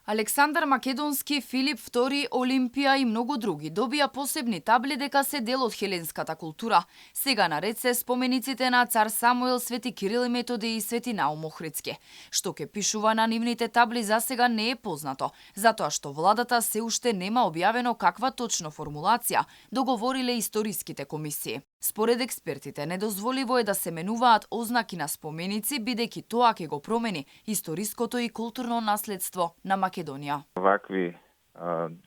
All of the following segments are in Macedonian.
Александар Македонски, Филип II, Олимпија и многу други добија посебни табли дека се дел од хеленската култура. Сега наред се спомениците на цар Самуил, Свети Кирил и Методи и Свети Наум Охридски. Што ќе пишува на нивните табли засега не е познато, затоа што владата се уште нема објавено каква точно формулација договориле историските комисии. Според експертите, недозволиво е да се менуваат ознаки на споменици, бидејќи тоа ќе го промени историското и културно наследство на Македонија. Вакви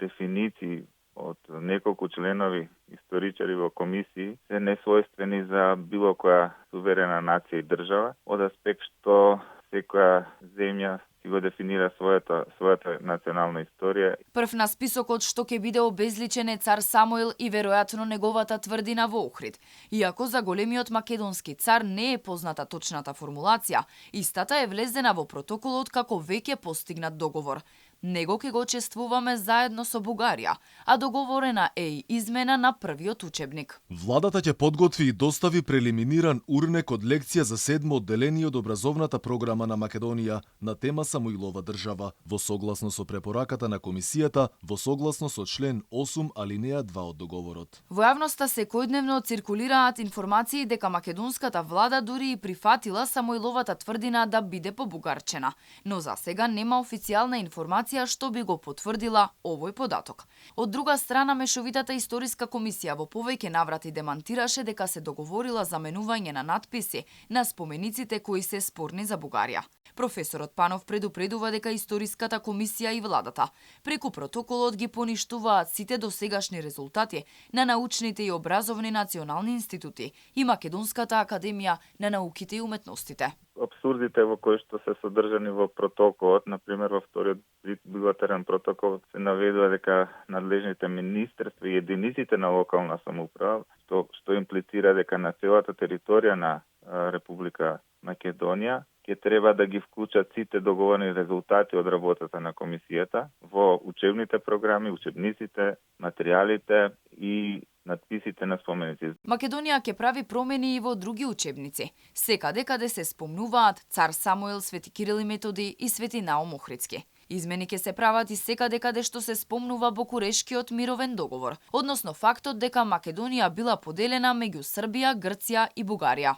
дефиниции од неколку членови историчари во комисии се несвојствени за било која суверена нација и држава, од аспект што секоја земја си го дефинира својата национална историја. Прв на списокот што ќе биде обезличен е цар Самуил и веројатно неговата тврдина во Охрид. Иако за големиот македонски цар не е позната точната формулација, истата е влезена во протоколот како веќе постигнат договор. Него ќе го чествуваме заедно со Бугарија, а договорена е и измена на првиот учебник. Владата ќе подготви и достави прелиминиран урнек од лекција за 7 одделение од образовната програма на Македонија на тема Самуилова држава, во согласно со препораката на комисијата, во согласно со член 8 алинеја 2 од договорот. Во јавноста секојдневно циркулираат информации дека македонската влада дури и прифатила Самуиловата тврдина да биде побугарчена, но за сега нема официјална информација што би го потврдила овој податок. Од друга страна, Мешовитата историска комисија во повеќе наврати демантираше дека се договорила за менување на надписи на спомениците кои се спорни за Бугарија. Професорот Панов предупредува дека историската комисија и владата преку протоколот ги поништуваат сите досегашни резултати на научните и образовни национални институти и Македонската академија на науките и уметностите. Абсурдите во кои што се содржани во протоколот, например во вториот билатерален протокол се наведува дека надлежните министерства и единиците на локална самоуправа, што имплицира дека на целата територија на Република Македонија ќе треба да ги вклучат сите договорени резултати од работата на комисијата во учебните програми, учебниците, материјалите и надписите на споменици. Македонија ќе прави промени и во други учебници. Секаде каде се спомнуваат цар Самуил, Свети Кирил и Методи и Свети Наум Охридски. Измени ќе се прават и секаде каде што се спомнува Букурешкиот мировен договор, односно фактот дека Македонија била поделена меѓу Србија, Грција и Бугарија.